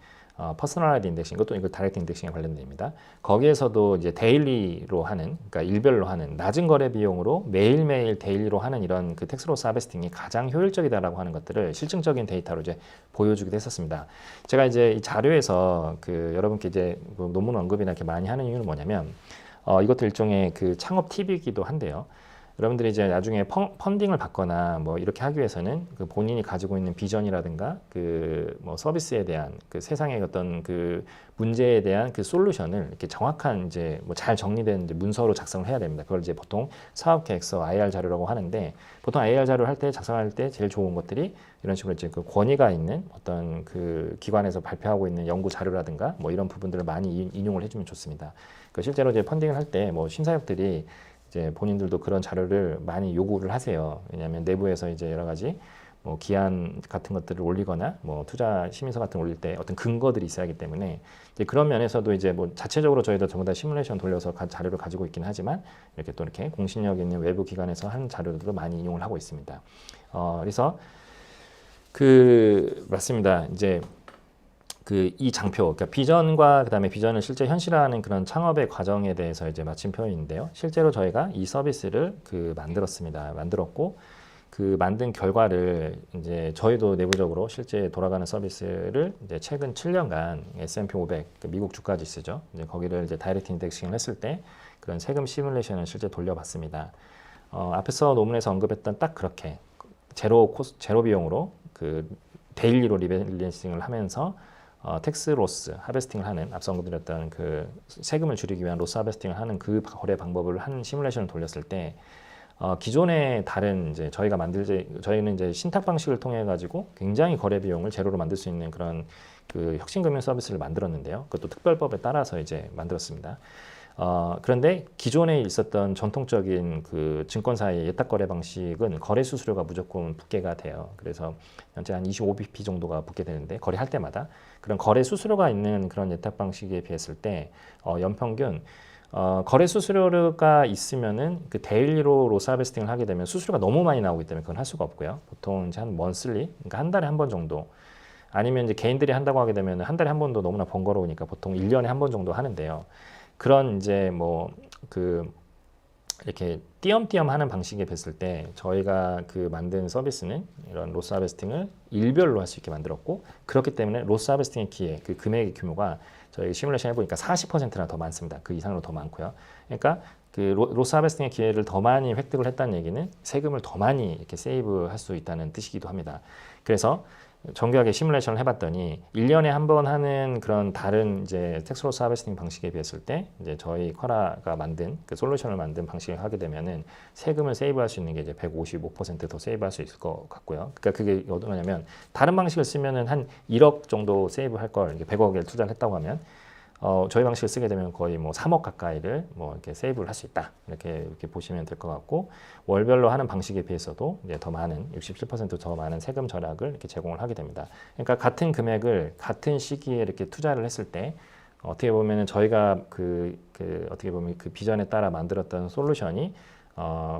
퍼스널라이즈 인덱싱, 이것도 이거 다이렉트 인덱싱에 관련됩니다. 거기에서도 이제 데일리로 하는, 그러니까 일별로 하는 낮은 거래 비용으로 매일매일 데일리로 하는 이런 그 텍스로스 하베스팅이 가장 효율적이다라고 하는 것들을 실증적인 데이터로 이제 보여주기도 했었습니다. 제가 이제 이 자료에서 그 여러분께 이제 뭐 논문 언급이나 이렇게 많이 하는 이유는 뭐냐면 이것도 일종의 그 창업 팁이기도 한데요. 여러분들이 이제 나중에 펀딩을 받거나 뭐 이렇게 하기 위해서는 그 본인이 가지고 있는 비전이라든가 그 뭐 서비스에 대한 그 세상의 어떤 그 문제에 대한 그 솔루션을 이렇게 정확한 이제 뭐 잘 정리된 이제 문서로 작성을 해야 됩니다. 그걸 이제 보통 사업 계획서 IR 자료라고 하는데, 보통 IR 자료를 할 때 작성할 때 제일 좋은 것들이 이런 식으로 이제 그 권위가 있는 어떤 그 기관에서 발표하고 있는 연구 자료라든가 뭐 이런 부분들을 많이 인용을 해주면 좋습니다. 그 실제로 이제 펀딩을 할 때 뭐 심사역들이 이제 본인들도 그런 자료를 많이 요구를 하세요. 왜냐하면 내부에서 이제 여러 가지 뭐 기한 같은 것들을 올리거나 뭐 투자 심의서 같은 거 올릴 때 어떤 근거들이 있어야 하기 때문에 이제 그런 면에서도 이제 뭐 자체적으로 저희도 전부 다 시뮬레이션 돌려서 자료를 가지고 있긴 하지만 이렇게 또 이렇게 공신력 있는 외부 기관에서 한 자료들도 많이 인용을 하고 있습니다. 그래서 맞습니다. 이제 이 장표, 그러니까 비전과 그다음에 비전을 실제 현실화하는 그런 창업의 과정에 대해서 이제 마침표인데요. 실제로 저희가 이 서비스를 만들었습니다. 만들었고 그 만든 결과를 이제 저희도 내부적으로 실제 돌아가는 서비스를 이제 최근 7년간 S&P 500, 미국 주가 지수죠. 이제 거기를 이제 다이렉트 인덱싱을 했을 때 그런 세금 시뮬레이션을 실제 돌려봤습니다. 앞에서 논문에서 언급했던 딱 그렇게 제로 비용으로 그 데일리로 리밸런싱을 하면서 텍스 로스 하베스팅을 하는, 앞서 언급드렸던 그 세금을 줄이기 위한 로스 하베스팅을 하는 그 거래 방법을 한 시뮬레이션을 돌렸을 때 기존의 다른 이제 저희는 이제 신탁 방식을 통해 가지고 굉장히 거래 비용을 제로로 만들 수 있는 그런 그 혁신금융 서비스를 만들었는데요. 그것도 특별법에 따라서 이제 만들었습니다. 그런데 기존에 있었던 전통적인 그 증권사의 예탁 거래 방식은 거래 수수료가 무조건 붙게가 돼요. 그래서 현재 한 25bp 정도가 붙게 되는데, 거래할 때마다 그런 거래 수수료가 있는 그런 예탁 방식에 비했을 때 연평균 거래 수수료가 있으면은 그 데일리로 로스 하베스팅을 하게 되면 수수료가 너무 많이 나오기 때문에 그건 할 수가 없고요. 보통 이제 한 먼슬리, 그러니까 한 달에 한 번 정도, 아니면 이제 개인들이 한다고 하게 되면 한 달에 한 번도 너무나 번거로우니까 보통 1년에 한 번 정도 하는데요. 그런 이제 이렇게 띄엄띄엄 하는 방식에 뵀을 때 저희가 그 만든 서비스는 이런 로스 하베스팅을 일별로 할 수 있게 만들었고, 그렇기 때문에 로스 하베스팅의 기회, 그 금액의 규모가 저희 시뮬레이션 해보니까 40%나 더 많습니다. 그 이상으로 더 많고요. 그러니까 그 로스 하베스팅의 기회를 더 많이 획득을 했다는 얘기는 세금을 더 많이 이렇게 세이브할 수 있다는 뜻이기도 합니다. 그래서 정교하게 시뮬레이션을 해봤더니 1년에 한 번 하는 그런 다른 이제 텍스 로스 하베스팅 방식에 비했을 때 이제 저희 쿼라가 만든 그 솔루션을 만든 방식을 하게 되면은 세금을 세이브할 수 있는 게 이제 155% 더 세이브할 수 있을 것 같고요. 그러니까 그게 뭐냐면 다른 방식을 쓰면은 한 1억 정도 세이브할 걸 100억을 투자를 했다고 하면 저희 방식을 쓰게 되면 거의 뭐 3억 가까이를 뭐 이렇게 세이브를 할 수 있다. 이렇게 보시면 될 것 같고, 월별로 하는 방식에 비해서도 이제 더 많은 67% 더 많은 세금 절약을 이렇게 제공을 하게 됩니다. 그러니까 같은 금액을 같은 시기에 이렇게 투자를 했을 때 어떻게 보면은 저희가 어떻게 보면 그 비전에 따라 만들었던 솔루션이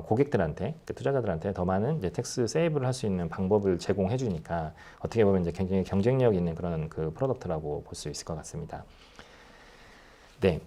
고객들한테, 투자자들한테 더 많은 이제 텍스 세이브를 할 수 있는 방법을 제공해 주니까 어떻게 보면 이제 굉장히 경쟁력 있는 그런 그 프로덕트라고 볼 수 있을 것 같습니다. 네,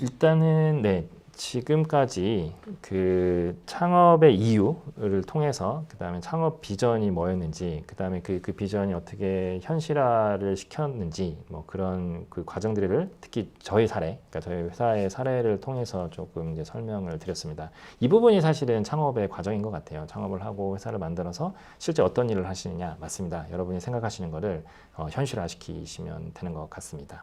일단은 네, 지금까지 그 창업의 이유를 통해서, 그 다음에 창업 비전이 뭐였는지, 그 다음에 그 비전이 어떻게 현실화를 시켰는지, 뭐 그런 그 과정들을 특히 저희 사례, 그러니까 저희 회사의 사례를 통해서 조금 이제 설명을 드렸습니다. 이 부분이 사실은 창업의 과정인 것 같아요. 창업을 하고 회사를 만들어서 실제 어떤 일을 하시느냐, 맞습니다. 여러분이 생각하시는 거를 현실화시키시면 되는 것 같습니다.